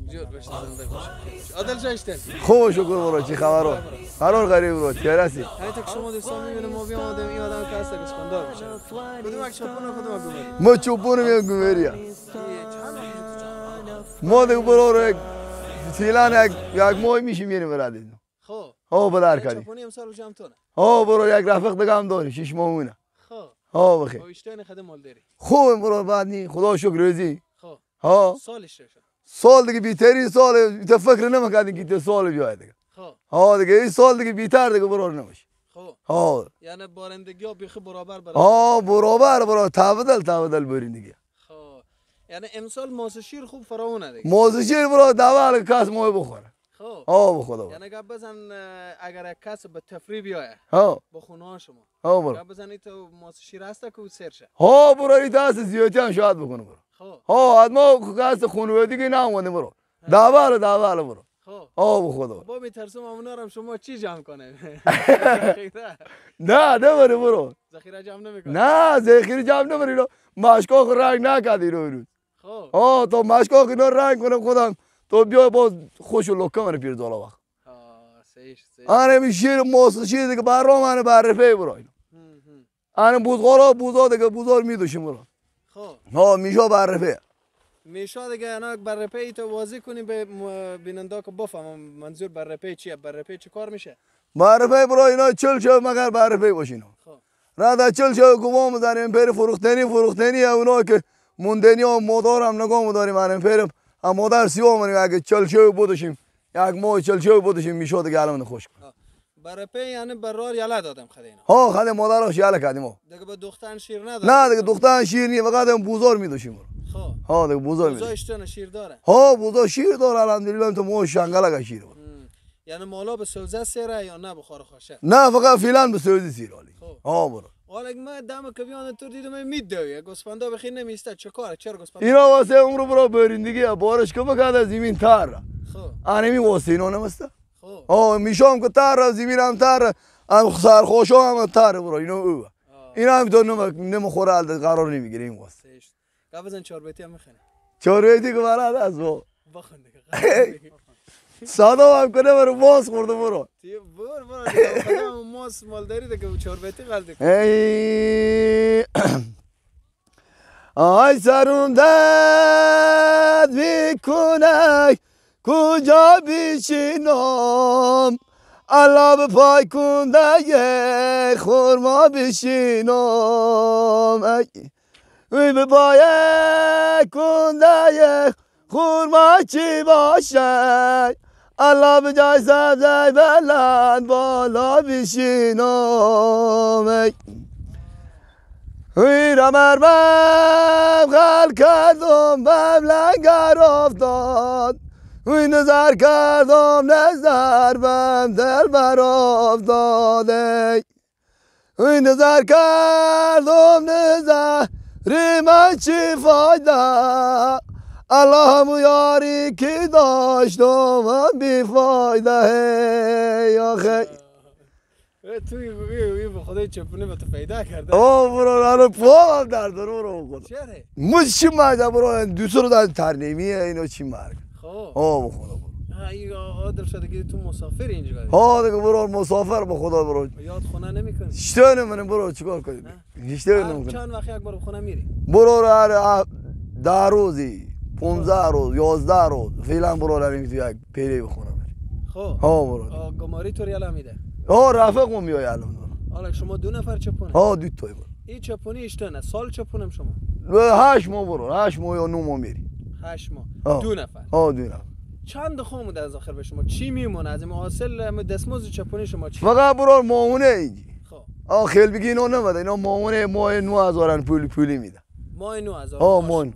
جور بشه زنده باشه. عادل جایشتن خوب شکر برو چی خبرو قرار غریب برو چرسی همین تا که شما دوستان میبینیم ما بیام آدم این آدم که هست گسپندار میشه کدوم یک چپون و کدوم یک گمری ما چوبون میام گمریا چند ما دیگه برو رو فعلا یک ماه میشیم یعنی برادر خب ها بدر کردی چپونی امسال جمع تونه ها برو یک رفیق دیگه هم داری 6 ماهونه خب ها بخیر با اشتین خدمت مال داری خوب برو بعد نی خدا شکر روزی خب ها سالش شد سال دیگه بیترین سال تو فکر نمیکردی که تو سال بیاد دیگه خب ها دیگه این سال دیگه بیتر دیگه برو نمیشه خب ها یعنی بارندگی ها بیخی برابر ها برابر برو تابدل برین دیگه خب یعنی امسال ماس شیر خوب فراونه دیگه موزشیر برو دوال کس مو بخوره خب ها بخدا یعنی گپ بزن اگر یک کس به تفریح بیایه ها با خونه ها شما ها برو گپ بزن تو ماس شیر هست که سر شه ها برو این دست زیادی هم شاید بکنه برو خب ها ادما کس خانوادگی دیگه نمونه برو دوال برو خب ها بخدا با میترسم اونا هم شما چی جمع کنه نه برو ذخیره جمع نمیکنه نه ذخیره جمع نمیری مشکاخ رنگ نکردی رو خب ها تو مشکاخ اینا رنگ کنم خودم تو بیا باز خوش و لکه من پیر دالا وقت صحیح آره می شیر موس شیر دیگه برام من برفه برو آره بوزا دیگه بوزار میدوشیم برو خب ها میشا برفه میشه دیگه انا بررپی ای تو واضح کنیم به بیننده که بفهمم منظور بررپی چیه بررپی چه کار میشه برفه برو اینا چل شو مگر برفه باشین خب رادا چل شو گوام می‌ذاریم پیر فروختنی اونا که موندنی و مادر هم نگاه می‌داریم من پیرم هم مادر سیو منیم اگه چل شو بودشیم یک ماه چل شو بودشیم میشد دیگه الان خوش بررپی یعنی برار یاله دادم خدینا ها خاله مادرش یاله کردیم دیگه به دختر شیر نداره نه دیگه دختر شیر نی فقط هم بوزار میدوشیم خب ها دیگه بوزار بوزا میدوشیم اشتن شیر داره ها بوزا شیر داره الحمدلله تو مو شنگل شیر یعنی مالا به سوزه سره یا نه بخار خوشه نه فقط فعلا به سوزی سیر علی ها برو حالا من دم کبیان تو دیدم میدوی گسپندا بخیر نمیسته چه کاره چرا گسپندا اینا واسه عمرو برو برندگی بارش که بکرد زمین تر خب انمی واسه اینا نمسته خب ها میشام که تر زمین هم تر ام سرخوشا هم تر برو اینا او اینا هم تو نمیخوره قرار نمیگیره این واسه گپ بزن چاربیتی هم میخنه چارویتی که برات از با بخون دیگه صدا هم کنه برو باز خورده برو برو خدا ماس مالداری دیگه چاربیتی غلطی آی سرون دد میکنه کجا بشینم الله به پای کنده یه خورما بشینم ای به پای کنده یه خورما چی باشه الله به جای سبزه بلند بالا بشینم ای رمرمم خل کردم بم لنگر افتاد ای نظر کردم نظر بم دل بر افتاده ای نظر کردم نظر من چی فایده الله همو یاری که داشتم هم بی فایده هی آخه توی به خدای چپونه به تو پیدا کرده برو الان پا هم درد رو خدا چیه مش چی مرد برو دوست رو داد ترنیمیه اینا چی مرد خب به خدا برو ای عادل شده که تو مسافر اینجا دیگه برو مسافر به خدا برو یاد خونه نمیکنی اشتباه نمونه برو چیکار کنی اشتباه نمیکنی چند وقت یک بار به خونه میری برو هر 10 روزی 15 روز 11 روز فعلا برو رویم تو یک پیری بخونم خب برو گماری تو ریال میده رفیقم میای الان حالا شما 2 نفر چپونه دو تای برو این چپونی اشتنه سال چپونم شما 8 ماه برو 8 ماه یا 9 ماه میری 8 ماه 2 نفر 2 نفر چند خاموده از آخر به شما چی میمونه از این حاصل دستمزد چپونی شما چی فقط برو ماهونه اینجی خب خیلی بگی اینا نمیده اینا ماهونه ماه 9000 پولی میده ماه 9000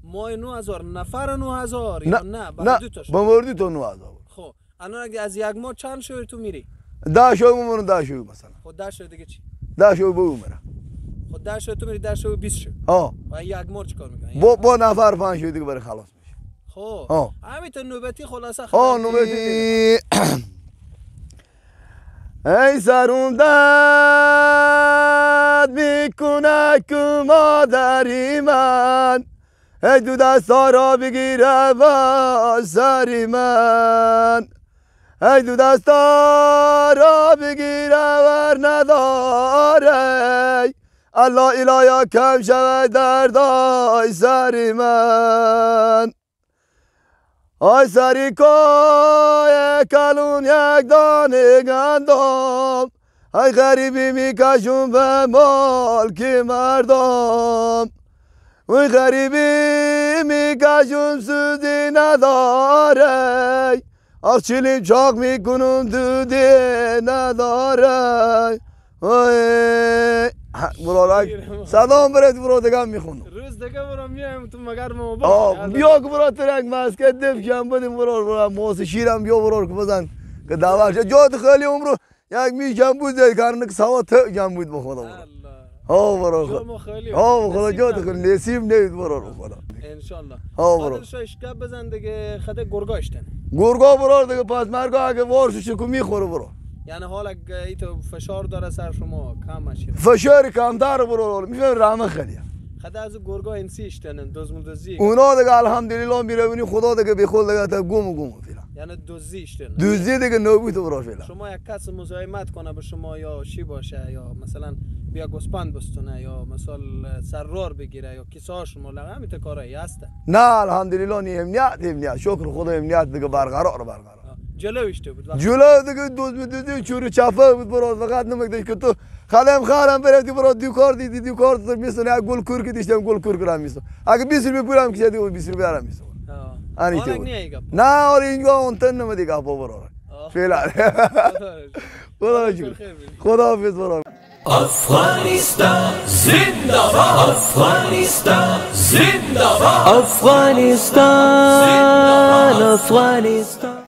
ماه 9000 نفر 9000 یا نه نه بمردی تو 9000 خب الان اگه از یک ماه چند شو تو میری 10 شو میمونه 10 شو مثلا خب 10 شو دیگه چی 10 شو بمونه خب 10 شو تو میری 10 شو 20 شو و یک ماه چیکار میکنی با نفر 5 شو دیگه برای خلاص میشه خب همین تو نوبتی خلاصه نوبتی ای سرون دد میکنه که مادری من ای دو دستا را بگیره و سری من ای دو دستا را بگیره ور نداره الله الهیا کم شود دردای سری من آی سری کای کلون یک دانه گندم ای غریبی میکشون به مالک مردم وی غریبی میکشون سودی نداره آخ چلیم چاق میکنم دودی نداره برو سلام برد برو دیگه میخونم روز دیگه برو میایم تو مگر ما بیا که برو ترک مسکت دف کم بدیم برو موس شیرم بیا برو که بزن که دعوت جات خیلی عمرو یک میشم بود زید کارنک سوا ته جام بود بخدا ها برو ها خدا جات خیلی نسیم نید برو خدا ان شاء الله ها برو شو اشکاب بزن دیگه خد گرگا اشتن گرگا برو دیگه پس مرگا اگه وارش شکو میخوره برو یعنی حالا ایتو فشار داره سر شما کم میشه فشار کمتر برو میفهم رحمه خیلی خدا از گرگا انسی اشتنن دوزی اونا دیگه الحمدلله میرونی خدا دیگه به خود دیگه تا گم فعلا یعنی دوزی اشتنن دوزی دیگه نوبت برو فعلا شما یک کس مزاحمت کنه به شما یا چی باشه یا مثلا بیا گوسپند بستونه یا مثلا سرار بگیره یا کیسه شما لغه همین کارایی هسته نه الحمدلله نی امنیت شکر خدا امنیت دیگه برقرار جلوش تو بود جلو دیگه دوز چوری چافه بود برو فقط نمیگه که تو خالم خارم برفتی برو دیوکار دیوکار تو میسونه گل کور کی دیشتم گل کور کرام میسو اگه 20 روپیه پولم که دیگه 20 روپیه آرام میسو آنی تو نه اور اینجا اونتن نمیدی گپ برو فعلا خدا حافظ برو افغانستان زنده باد افغانستان زنده باد افغانستان افغانستان